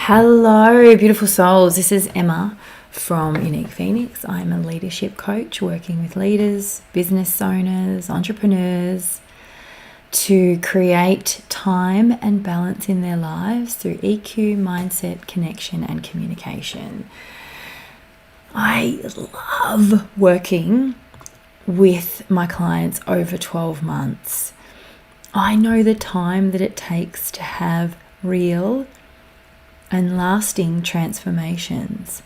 Hello, beautiful souls. This is Emma from Unique Phoenix. I'm a leadership coach working with leaders, business owners, entrepreneurs to create time and balance in their lives through EQ, mindset, connection, and communication. I love working with my clients over 12 months. I know the time that it takes to have real and lasting transformations.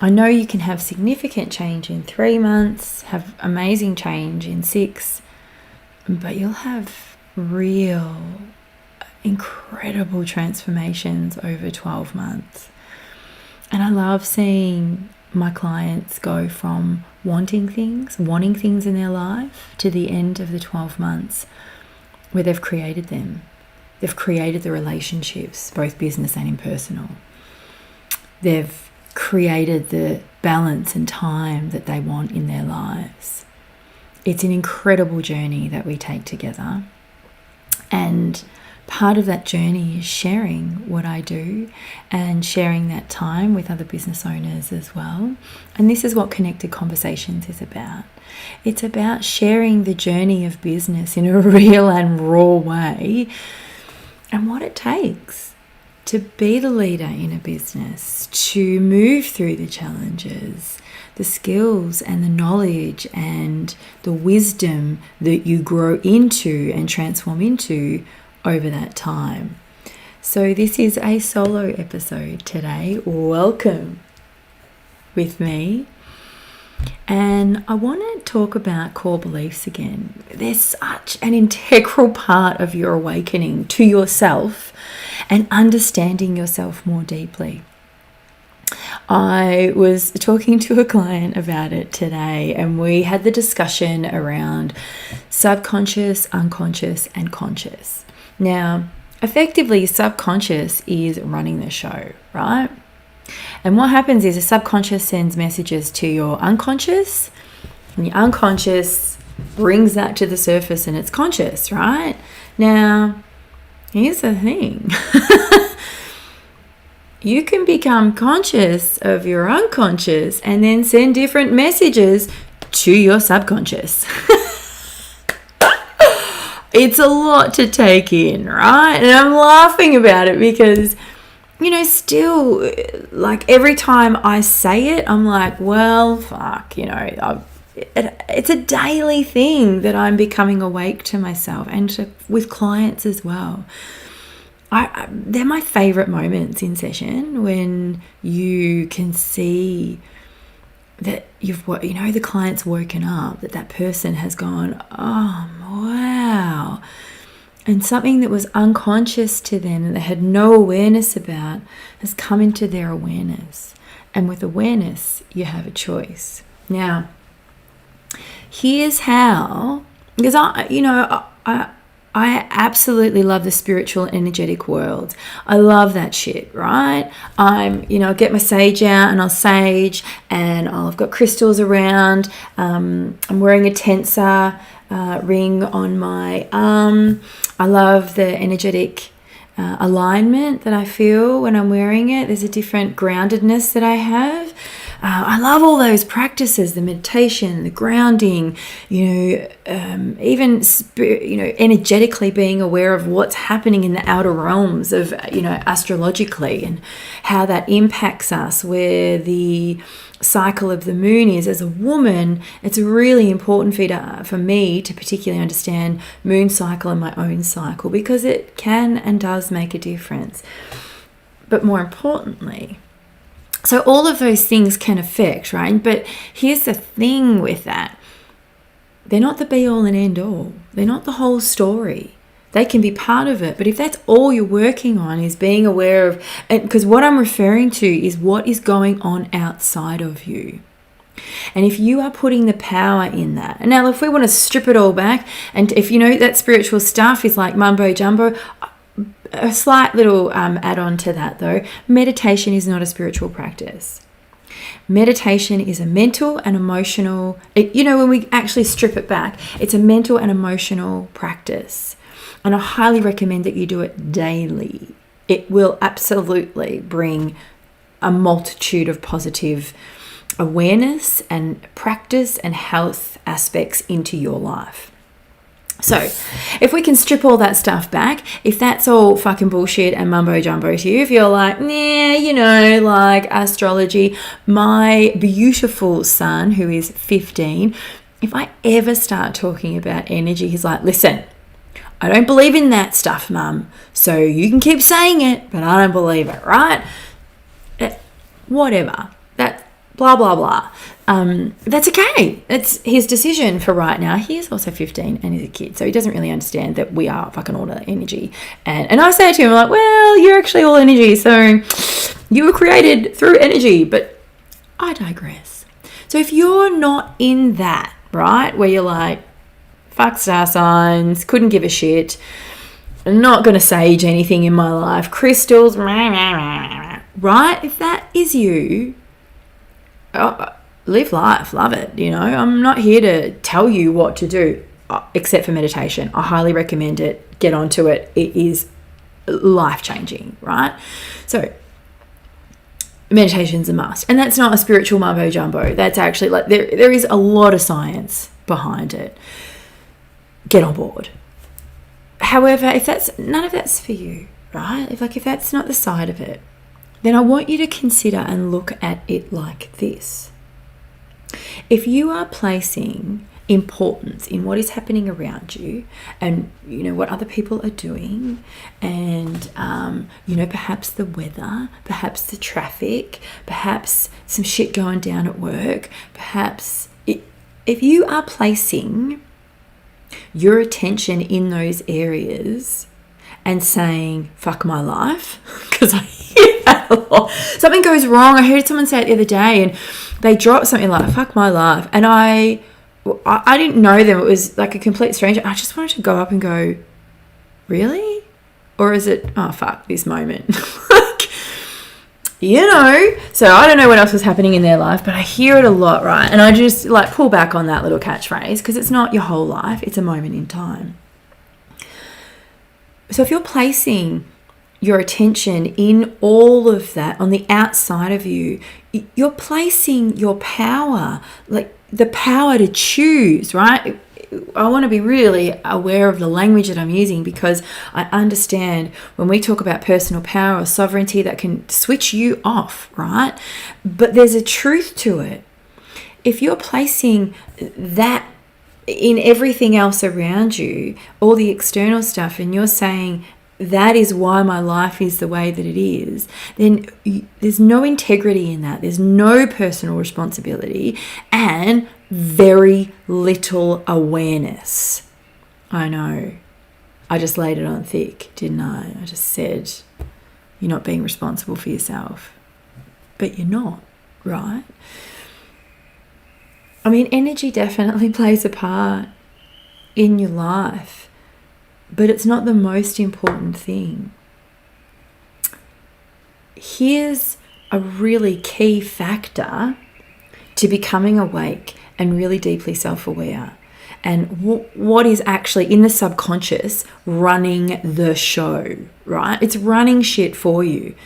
I know you can have significant change in 3 months, have amazing change in 6, but you'll have real, incredible transformations over 12 months. And I love seeing my clients go from wanting things in their life to the end of the 12 months where they've created them. They've created the relationships, both business and impersonal. They've created the balance and time that they want in their lives. It's an incredible journey that we take together. And part of that journey is sharing what I do and sharing that time with other business owners as well. And this is what Connected Conversations is about. It's about sharing the journey of business in a real and raw way, and what it takes to be the leader in a business, to move through the challenges, the skills and the knowledge and the wisdom that you grow into and transform into over that time. So this is a solo episode today. Welcome with me. And I want to talk about core beliefs again. They're such an integral part of your awakening to yourself and understanding yourself more deeply. I was talking to a client about it today, and we had the discussion around subconscious, unconscious, and conscious. Now, effectively, subconscious is running the show, right? And what happens is the subconscious sends messages to your unconscious, and your unconscious brings that to the surface and it's conscious, right? Now, here's the thing. You can become conscious of your unconscious and then send different messages to your subconscious. It's a lot to take in, right? And I'm laughing about it because still, like every time I say it, I'm like, well, fuck, it's a daily thing that I'm becoming awake to myself and with clients as well. They're my favorite moments in session when you can see that the client's woken up, that person has gone, oh, wow. And something that was unconscious to them that they had no awareness about has come into their awareness. And with awareness, you have a choice. Now, here's how, because I absolutely love the spiritual energetic world. I love that shit, right? I get my sage out and I'll sage, and I've got crystals around. I'm wearing a tensor ring on my arm. I love the energetic alignment that I feel when I'm wearing it. There's a different groundedness that I have. I love all those practices, the meditation, the grounding, even energetically being aware of what's happening in the outer realms of, astrologically, and how that impacts us, where the cycle of the moon is. As a woman, it's really important for me to particularly understand moon cycle and my own cycle, because it can and does make a difference. But more importantly, so all of those things can affect, right? But here's the thing with that. They're not the be all and end all. They're not the whole story. They can be part of it. But if that's all you're working on is being aware of, because what I'm referring to is what is going on outside of you. And if you are putting the power in that, and now if we want to strip it all back, and if that spiritual stuff is like mumbo jumbo, a slight little add-on to that though, meditation is not a spiritual practice. Meditation is a mental and emotional, when we actually strip it back, it's a mental and emotional practice. And I highly recommend that you do it daily. It will absolutely bring a multitude of positive awareness and practice and health aspects into your life. So if we can strip all that stuff back, if that's all fucking bullshit and mumbo jumbo to you, if you're like, nah, like astrology, my beautiful son who is 15, if I ever start talking about energy, he's like, listen, I don't believe in that stuff, mum. So you can keep saying it, but I don't believe it, right? Whatever. That blah, blah, blah. That's okay. It's his decision for right now. He is also 15 and he's a kid, so he doesn't really understand that we are fucking all energy. And I say to him, like, well, you're actually all energy, so you were created through energy, but I digress. So if you're not in that, right, where you're like, fuck star signs, couldn't give a shit, not going to sage anything in my life, crystals, right? If that is you, live life, love it. I'm not here to tell you what to do, except for meditation. I highly recommend it. Get onto it. It is life-changing, right? So meditation's a must. And that's not a spiritual mumbo jumbo. That's actually like there is a lot of science behind it. Get on board. However, if none of that's for you, right? If that's not the side of it, then I want you to consider and look at it like this. If you are placing importance in what is happening around you and, what other people are doing and, perhaps the weather, perhaps the traffic, perhaps some shit going down at work, if you are placing your attention in those areas and saying, fuck my life, because I hear that a lot. Something goes wrong. I heard someone say it the other day and they dropped something like, fuck my life. And I didn't know them. It was like a complete stranger. I just wanted to go up and go, really? Or is it, oh, fuck this moment? So I don't know what else was happening in their life, but I hear it a lot, right? And I just pull back on that little catchphrase because it's not your whole life. It's a moment in time. So if you're placing your attention in all of that on the outside of you, you're placing your power, like the power to choose, right? I want to be really aware of the language that I'm using because I understand when we talk about personal power or sovereignty that can switch you off, right? But there's a truth to it. If you're placing that in everything else around you, all the external stuff, and you're saying that is why my life is the way that it is, then there's no integrity in that. There's no personal responsibility and very little awareness. I know. I just laid it on thick, didn't I? I just said, you're not being responsible for yourself. But you're not, right? I mean, energy definitely plays a part in your life, but it's not the most important thing. Here's a really key factor to becoming awake and really deeply self-aware, and what is actually in the subconscious running the show, right? It's running shit for you.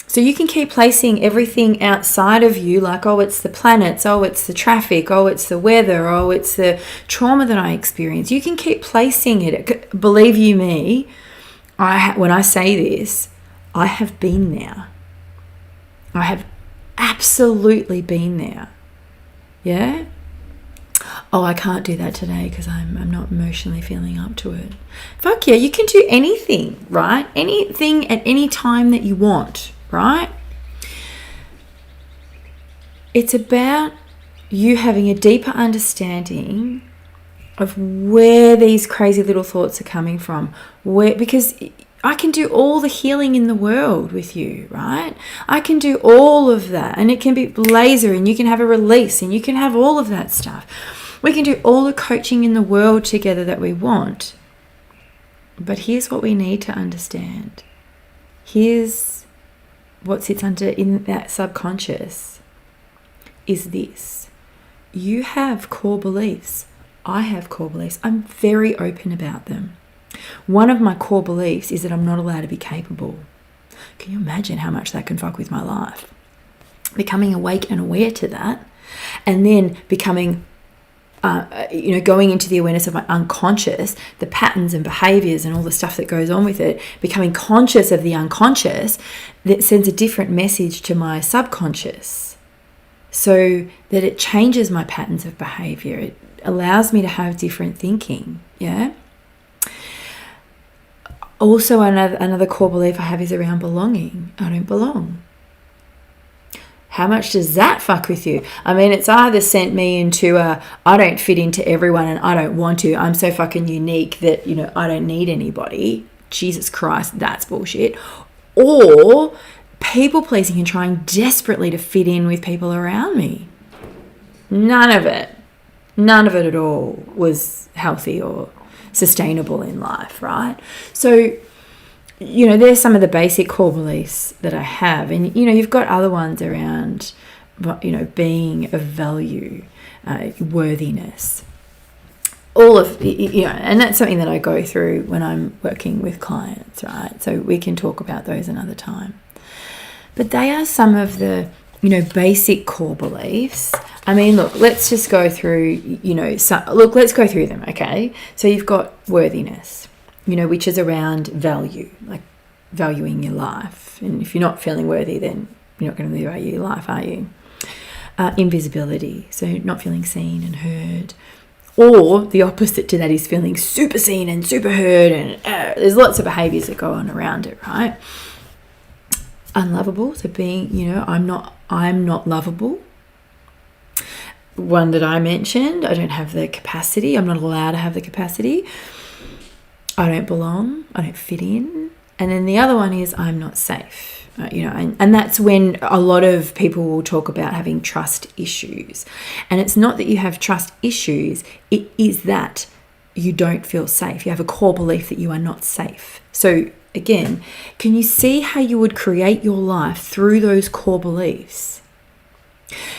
So you can keep placing everything outside of you, like, oh, it's the planets, oh, it's the traffic, oh, it's the weather, oh, it's the trauma that I experience. You can keep placing it. Believe you me, when I say this, I have been there. I have absolutely been there. Yeah? Oh, I can't do that today because I'm not emotionally feeling up to it. Fuck yeah, you can do anything, right? Anything at any time that you want, right? It's about you having a deeper understanding of where these crazy little thoughts are coming from. Because I can do all the healing in the world with you, right? I can do all of that, and it can be laser, and you can have a release, and you can have all of that stuff. We can do all the coaching in the world together that we want. But here's what we need to understand. Here's what sits under in that subconscious is this. You have core beliefs. I have core beliefs. I'm very open about them. One of my core beliefs is that I'm not allowed to be capable. Can you imagine how much that can fuck with my life? Becoming awake and aware to that, and then becoming, going into the awareness of my unconscious, the patterns and behaviors and all the stuff that goes on with it, becoming conscious of the unconscious, that sends a different message to my subconscious so that it changes my patterns of behavior. It allows me to have different thinking, yeah? Also, another core belief I have is around belonging. I don't belong. How much does that fuck with you? I mean, it's either sent me into I don't fit into everyone and I don't want to. I'm so fucking unique that, I don't need anybody. Jesus Christ, that's bullshit. Or people pleasing and trying desperately to fit in with people around me. None of it at all was healthy or sustainable in life, right? So, there's some of the basic core beliefs that I have. And, you've got other ones around, being of value, worthiness. All of, and that's something that I go through when I'm working with clients, right? So we can talk about those another time. But they are some of the, basic core beliefs. I mean, look, let's just go through, let's go through them, okay? So you've got worthiness, which is around value, like valuing your life. And if you're not feeling worthy, then you're not going to value your life, are you? Invisibility, so not feeling seen and heard. Or the opposite to that is feeling super seen and super heard, and there's lots of behaviors that go on around it, right? Unlovable, so being, I'm not lovable. One that I mentioned, I don't have the capacity. I'm not allowed to have the capacity. I don't belong. I don't fit in. And then the other one is I'm not safe. And that's when a lot of people will talk about having trust issues. And it's not that you have trust issues. It is that you don't feel safe. You have a core belief that you are not safe. So again, can you see how you would create your life through those core beliefs?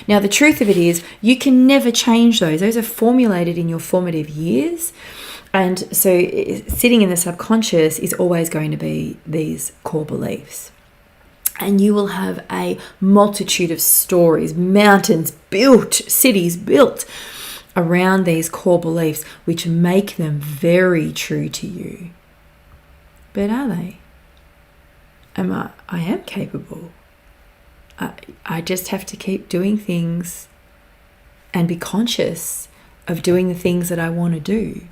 Now, the truth of it is you can never change those. Those are formulated in your formative years. And so sitting in the subconscious is always going to be these core beliefs. And you will have a multitude of stories, mountains built, cities built around these core beliefs, which make them very true to you. But are they? I am capable. I just have to keep doing things and be conscious of doing the things that I want to do.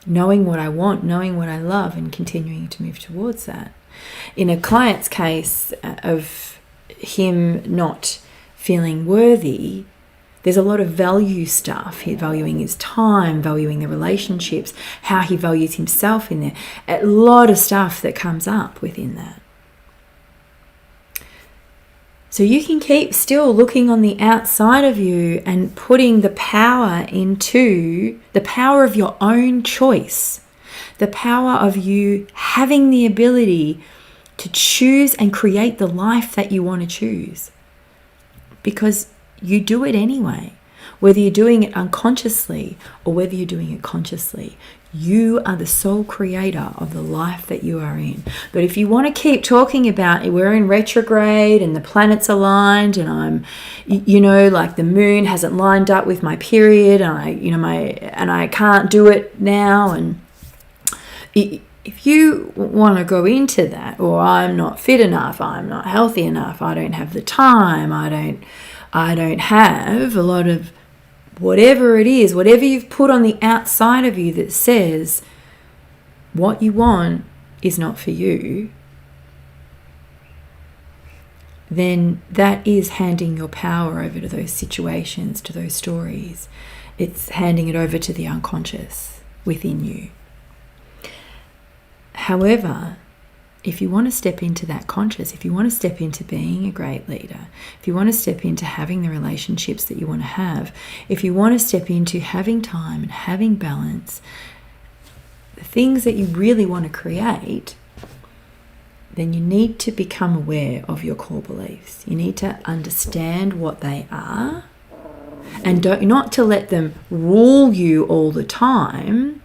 Knowing what I want, knowing what I love, and continuing to move towards that. In a client's case of him not feeling worthy, there's a lot of value stuff. He's valuing his time, valuing the relationships, how he values himself in there. A lot of stuff that comes up within that. So you can keep still looking on the outside of you and putting the power into the power of your own choice, the power of you having the ability to choose and create the life that you want to choose. Because you do it anyway. Whether you're doing it unconsciously or whether you're doing it consciously, you are the sole creator of the life that you are in. But if you want to keep talking about we're in retrograde and the planets aligned and I'm, like the moon hasn't lined up with my period and I can't do it now, and if you want to go into that, or I'm not fit enough, I'm not healthy enough, I don't have the time, I don't have a lot of whatever it is, whatever you've put on the outside of you that says what you want is not for you, then that is handing your power over to those situations, to those stories. It's handing it over to the unconscious within you. However, if you want to step into that conscious, if you want to step into being a great leader, if you want to step into having the relationships that you want to have, if you want to step into having time and having balance, the things that you really want to create, then you need to become aware of your core beliefs. You need to understand what they are, and not to let them rule you all the time,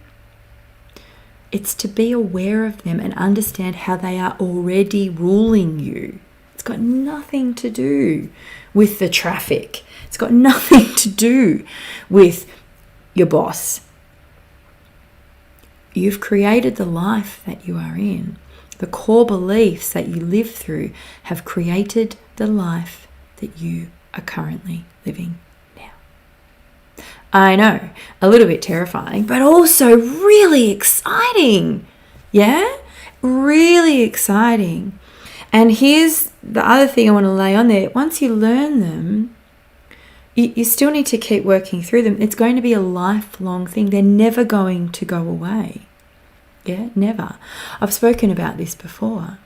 It's to be aware of them and understand how they are already ruling you. It's got nothing to do with the traffic. It's got nothing to do with your boss. You've created the life that you are in. The core beliefs that you live through have created the life that you are currently living now. I know, a little bit terrifying, but also really exciting. Yeah? Really exciting. And here's the other thing I want to lay on there. Once you learn them, you still need to keep working through them. It's going to be a lifelong thing. They're never going to go away. Yeah, never. I've spoken about this before.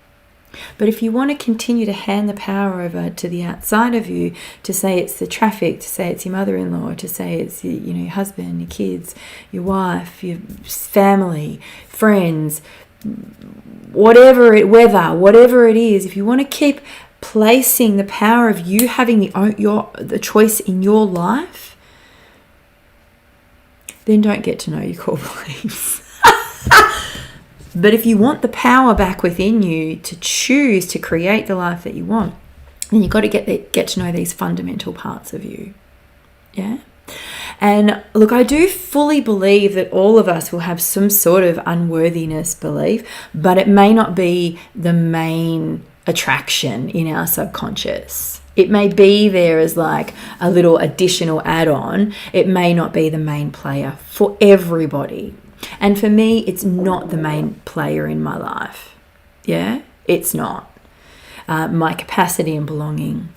But if you want to continue to hand the power over to the outside of you, to say it's the traffic, to say it's your mother-in-law, to say it's your husband, your kids, your wife, your family, friends, whatever it is, if you want to keep placing the power of you having the choice in your life, then don't get to know your core beliefs. But if you want the power back within you to choose to create the life that you want, then you've got to get to know these fundamental parts of you. Yeah? And look, I do fully believe that all of us will have some sort of unworthiness belief, but it may not be the main attraction in our subconscious. It may be there as like a little additional add-on. It may not be the main player for everybody. And for me, it's not the main player in my life. Yeah, it's not. My capacity and belonging.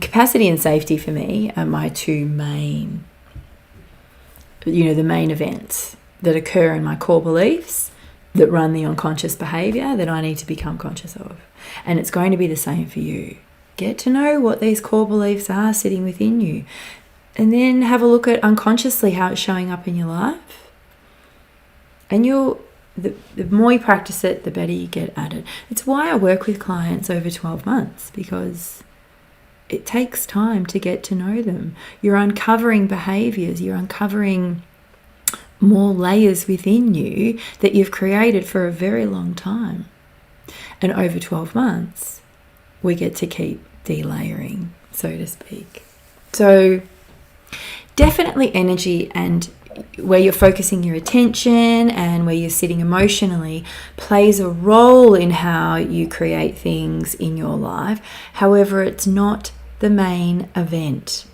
Capacity and safety for me are my two main, the main events that occur in my core beliefs that run the unconscious behavior that I need to become conscious of. And it's going to be the same for you. Get to know what these core beliefs are sitting within you. And then have a look at unconsciously how it's showing up in your life. And the more you practice it, the better you get at it. It's why I work with clients over 12 months, because it takes time to get to know them. You're uncovering behaviors, you're uncovering more layers within you that you've created for a very long time. And over 12 months, we get to keep delayering, so to speak. So definitely energy and where you're focusing your attention and where you're sitting emotionally plays a role in how you create things in your life. However, it's not the main event.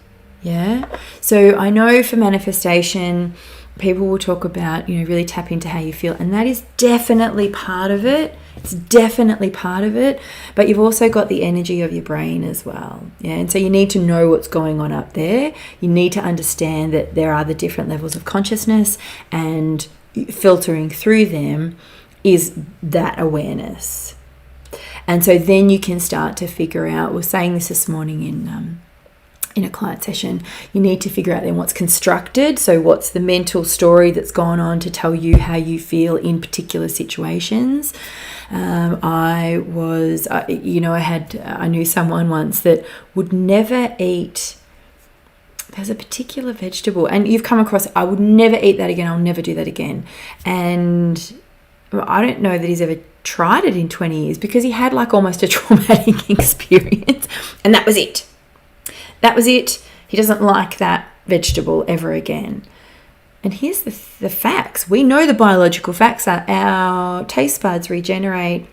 Yeah. So I know for manifestation, people will talk about, really tap into how you feel. And that is definitely part of it. It's definitely part of it. But you've also got the energy of your brain as well. Yeah. And so you need to know what's going on up there. You need to understand that there are the different levels of consciousness, and filtering through them is that awareness. And so then you can start to figure out, we were saying this morning in a client session, you need to figure out then what's constructed. So what's the mental story that's gone on to tell you how you feel in particular situations. I knew someone once that would never eat, there's a particular vegetable, and you've come across, I would never eat that again, I'll never do that again. And I don't know that he's ever tried it in 20 years because he had like almost a traumatic experience, and that was it. That was it. He doesn't like that vegetable ever again. And here's the facts. We know the biological facts are our taste buds regenerate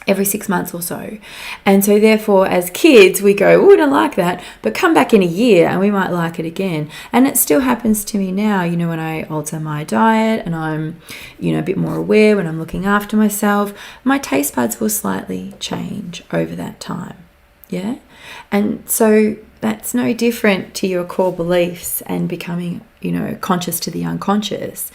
every 6 months or so. And so therefore, as kids, we go, oh, I don't like that. But come back in a year and we might like it again. And it still happens to me now, when I alter my diet and I'm, a bit more aware when I'm looking after myself, my taste buds will slightly change over that time. Yeah. And so that's no different to your core beliefs and becoming, conscious to the unconscious.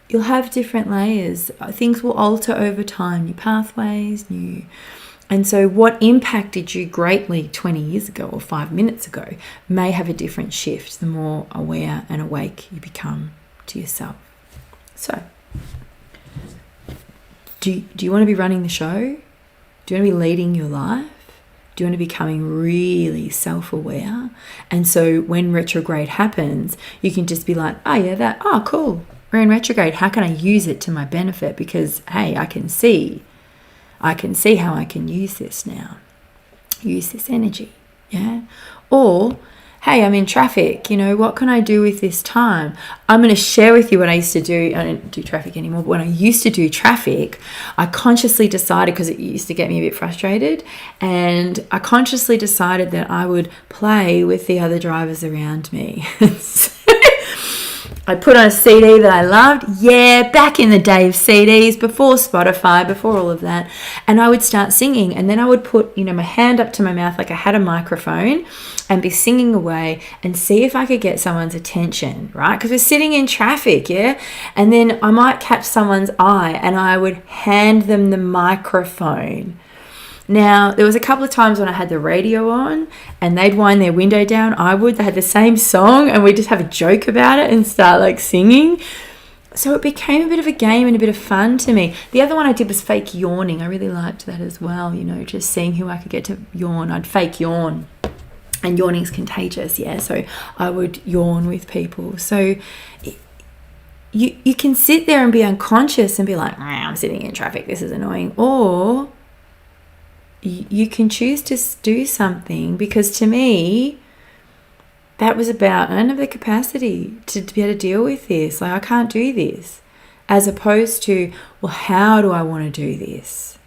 You'll have different layers. Things will alter over time, new pathways, and so what impacted you greatly 20 years ago or 5 minutes ago may have a different shift the more aware and awake you become to yourself. So, do you want to be running the show? Do you want to be leading your life? Do you want to be becoming really self-aware? And so when retrograde happens, you can just be like, oh yeah, cool. we're in retrograde. How can I use it to my benefit? Because, hey, I can see how I can use this now. Use this energy. Yeah. Or, hey, I'm in traffic. What can I do with this time? I'm going to share with you what I used to do. I don't do traffic anymore, but when I used to do traffic, I consciously decided, because it used to get me a bit frustrated, and I consciously decided that I would play with the other drivers around me. I put on a CD that I loved. Yeah, back in the day of CDs, before Spotify, before all of that. And I would start singing. And then I would put, my hand up to my mouth like I had a microphone and be singing away and see if I could get someone's attention, right? Because we're sitting in traffic, yeah? And then I might catch someone's eye and I would hand them the microphone. Now, there was a couple of times when I had the radio on and they'd wind their window down. They had the same song and we'd just have a joke about it and start singing. So it became a bit of a game and a bit of fun to me. The other one I did was fake yawning. I really liked that as well, just seeing who I could get to yawn. I'd fake yawn. And yawning's contagious, yeah. So I would yawn with people. So you can sit there and be unconscious and be like, I'm sitting in traffic, this is annoying. Or you can choose to do something, because to me, that was about, I don't have the capacity to be able to deal with this. I can't do this. As opposed to, well, how do I want to do this?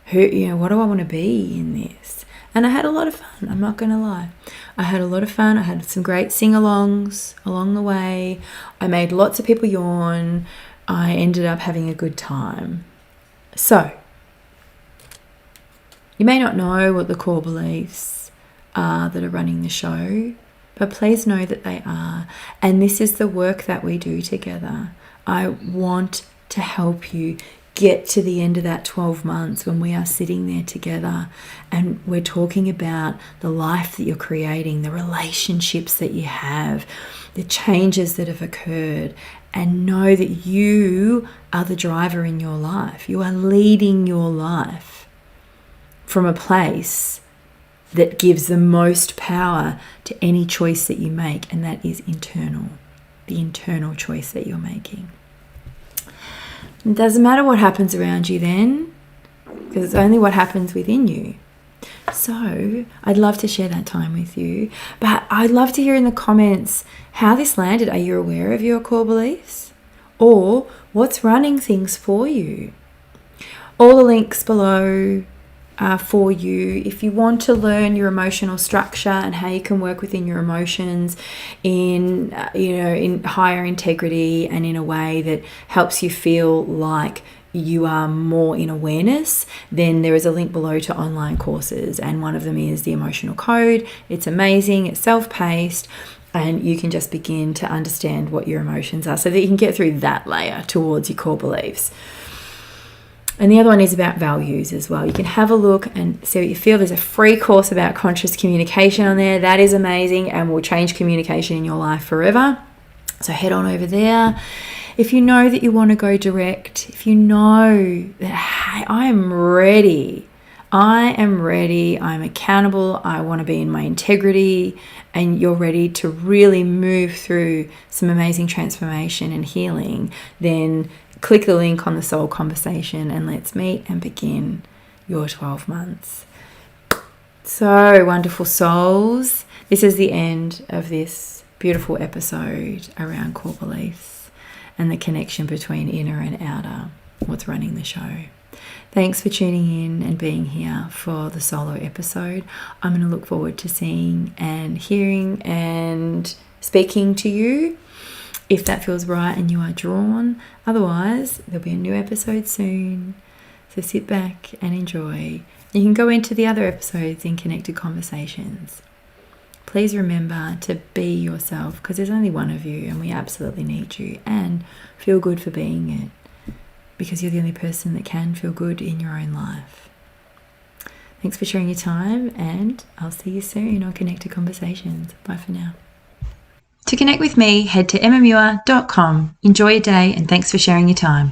What do I want to be in this? And I had a lot of fun. I'm not going to lie. I had a lot of fun. I had some great sing-alongs along the way. I made lots of people yawn. I ended up having a good time. So, you may not know what the core beliefs are that are running the show, but please know that they are. And this is the work that we do together. I want to help you get to the end of that 12 months when we are sitting there together and we're talking about the life that you're creating, the relationships that you have, the changes that have occurred, and know that you are the driver in your life. You are leading your life from a place that gives the most power to any choice that you make, and that is internal, the internal choice that you're making. It doesn't matter what happens around you then, because it's only what happens within you. So I'd love to share that time with you, but I'd love to hear in the comments how this landed. Are you aware of your core beliefs? Or what's running things for you? All the links below for you. If you want to learn your emotional structure and how you can work within your emotions in higher integrity and in a way that helps you feel like you are more in awareness, then there is a link below to online courses, and one of them is the Emotional Code. It's amazing. It's self-paced, and you can just begin to understand what your emotions are so that you can get through that layer towards your core beliefs. And the other one is about values as well. You can have a look and see what you feel. There's a free course about conscious communication on there. That is amazing and will change communication in your life forever. So head on over there. If you know that you want to go direct, if you know that, hey, I am ready, I'm accountable, I want to be in my integrity, and you're ready to really move through some amazing transformation and healing, then click the link on the Soul Conversation and let's meet and begin your 12 months. So, wonderful souls, this is the end of this beautiful episode around core beliefs and the connection between inner and outer, what's running the show. Thanks for tuning in and being here for the solo episode. I'm going to look forward to seeing and hearing and speaking to you if that feels right and you are drawn. Otherwise, there'll be a new episode soon. So sit back and enjoy. You can go into the other episodes in Connected Conversations. Please remember to be yourself, because there's only one of you and we absolutely need you, and feel good for being it, because you're the only person that can feel good in your own life. Thanks for sharing your time, and I'll see you soon on Connected Conversations. Bye for now. To connect with me, head to emmamuir.com. Enjoy your day, and thanks for sharing your time.